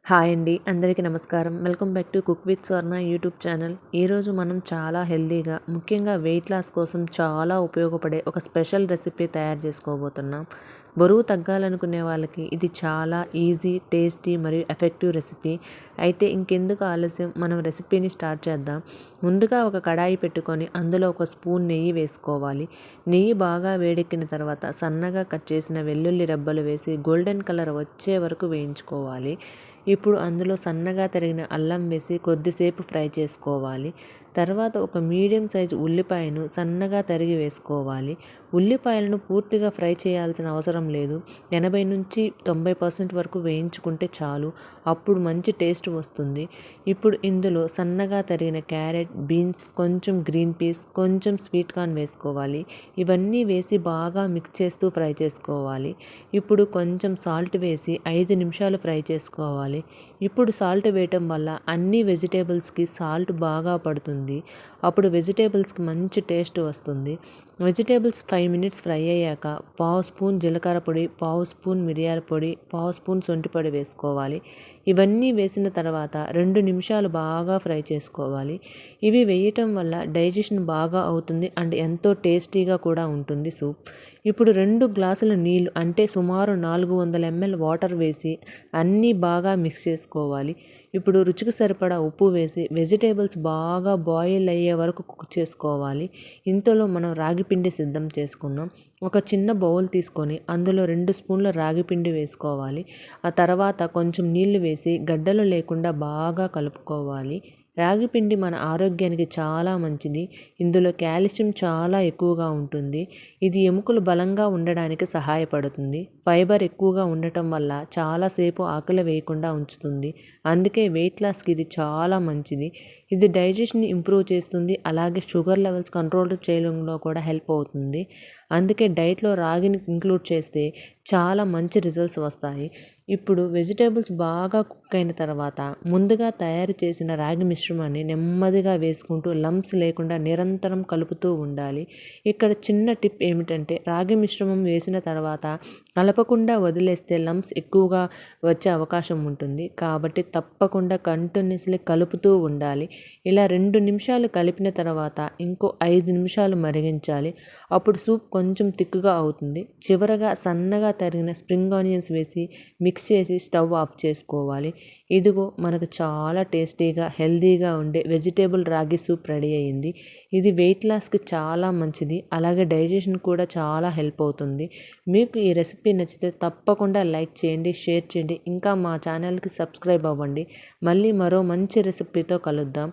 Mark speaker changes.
Speaker 1: Hi అండి, అందరికీ నమస్కారం. Welcome back to cook with Swarna YouTube channel. ఈరోజు మనం చాలా హెల్తీగా, ముఖ్యంగా వెయిట్ లాస్ కోసం చాలా ఉపయోగపడే ఒక స్పెషల్ రెసిపీ తయారు చేసుకోబోతున్నాం. బరువు తగ్గాలనుకునే వాళ్ళకి ఇది చాలా ఈజీ, టేస్టీ మరియు ఎఫెక్టివ్ రెసిపీ. అయితే ఇంకెందుకు ఆలస్యం, మనం రెసిపీని స్టార్ట్ చేద్దాం. ముందుగా ఒక కడాయి పెట్టుకొని అందులో ఒక స్పూన్ నెయ్యి వేసుకోవాలి. నెయ్యి బాగా వేడెక్కిన తర్వాత సన్నగా కట్ చేసిన వెల్లుల్లి రెబ్బలు వేసి గోల్డెన్ కలర్ వచ్చే వరకు వేయించుకోవాలి. ఇప్పుడు అందులో సన్నగా తరిగిన అల్లం వేసి కొద్దిసేపు ఫ్రై చేసుకోవాలి. తర్వాత ఒక మీడియం సైజు ఉల్లిపాయను సన్నగా తరిగి వేసుకోవాలి. ఉల్లిపాయలను పూర్తిగా ఫ్రై చేయాల్సిన అవసరం లేదు. 80-90% వరకు వేయించుకుంటే చాలు. అప్పుడు మంచి టేస్ట్ వస్తుంది. ఇప్పుడు ఇందులో సన్నగా తరిగిన క్యారెట్, బీన్స్, కొంచెం గ్రీన్ పీస్, కొంచెం స్వీట్ కార్న్ వేసుకోవాలి. ఇవన్నీ వేసి బాగా మిక్స్ చేస్తూ ఫ్రై చేసుకోవాలి. ఇప్పుడు కొంచెం సాల్ట్ వేసి 5 నిమిషాలు ఫ్రై చేసుకోవాలి. ఇప్పుడు సాల్ట్ వేయటం వల్ల అన్ని వెజిటేబుల్స్కి సాల్ట్ బాగా పడుతుంది. అప్పుడు వెజిటేబుల్స్కి మంచి టేస్ట్ వస్తుంది. వెజిటేబుల్స్ 5 మినిట్స్ ఫ్రై అయ్యాక పావు స్పూన్ జీలకర్ర పొడి, పావు స్పూన్ మిరియాల పొడి, పావు స్పూన్ సొంటి పొడి వేసుకోవాలి. ఇవన్నీ వేసిన తర్వాత 2 నిమిషాలు బాగా ఫ్రై చేసుకోవాలి. ఇవి వేయటం వల్ల డైజెషన్ బాగా అవుతుంది అండ్ ఎంతో టేస్టీగా కూడా ఉంటుంది సూప్. ఇప్పుడు 2 గ్లాసుల నీళ్ళు, అంటే సుమారు 400 ml వాటర్ వేసి అన్నీ బాగా మిక్స్ చేసుకోవాలి. ఇప్పుడు రుచికి సరిపడా ఉప్పు వేసి వెజిటేబుల్స్ బాగా బాయిల్ అయ్యే వరకు కుక్ చేసుకోవాలి. ఇంతలో మనం రాగిపిండి సిద్ధం చేసుకుందాం. ఒక చిన్న బౌల్ తీసుకొని అందులో 2 స్పూన్ల రాగిపిండి వేసుకోవాలి. ఆ తర్వాత కొంచెం నీళ్లు వేసి గడ్డలు లేకుండా బాగా కలుపుకోవాలి. రాగిపిండి మన ఆరోగ్యానికి చాలా మంచిది. ఇందులో కాల్షియం చాలా ఎక్కువగా ఉంటుంది. ఇది ఎముకలు బలంగా ఉండడానికి సహాయపడుతుంది. ఫైబర్ ఎక్కువగా ఉండటం వల్ల చాలాసేపు ఆకలి వేయకుండా ఉంచుతుంది. అందుకే వెయిట్ లాస్కి ఇది చాలా మంచిది. ఇది డైజెషన్ని ఇంప్రూవ్ చేస్తుంది. అలాగే షుగర్ లెవెల్స్ కంట్రోల్ చేయడంలో కూడా హెల్ప్ అవుతుంది. అందుకే డైట్లో రాగిని ఇంక్లూడ్ చేస్తే చాలా మంచి రిజల్ట్స్ వస్తాయి. ఇప్పుడు వెజిటేబుల్స్ బాగా కుక్ అయిన తర్వాత ముందుగా తయారు చేసిన రాగి మిశ్రమాన్ని నెమ్మదిగా వేసుకుంటూ లంప్స్ లేకుండా నిరంతరం కలుపుతూ ఉండాలి. ఇక్కడ చిన్న టిప్ ఏమిటంటే, రాగి మిశ్రమం వేసిన తర్వాత కలపకుండా వదిలేస్తే లంప్స్ ఎక్కువగా వచ్చే అవకాశం ఉంటుంది. కాబట్టి తప్పకుండా కంటిన్యూస్లీ కలుపుతూ ఉండాలి. ఇలా 2 నిమిషాలు కలిపిన తర్వాత ఇంకో 5 నిమిషాలు మరిగించాలి. అప్పుడు సూప్ కొంచెం తిక్కుగా అవుతుంది. చివరగా సన్నగా తరిగిన స్ప్రింగ్ ఆనియన్స్ వేసి మిక్స్ చేసి స్టవ్ ఆఫ్ చేసుకోవాలి. ఇదిగో మనకు చాలా టేస్టీగా, హెల్తీగా ఉండే వెజిటేబుల్ రాగి సూప్ రెడీ అయ్యింది. ఇది వెయిట్ లాస్కి చాలా మంచిది. అలాగే డైజెషన్ కూడా చాలా హెల్ప్ అవుతుంది. మీకు ఈ రెసిపీ నచ్చితే తప్పకుండా లైక్ చేయండి, షేర్ చేయండి. ఇంకా మా ఛానల్కి సబ్స్క్రైబ్ అవ్వండి. మళ్ళీ మరో మంచి రెసిపీతో కలుద్దాం.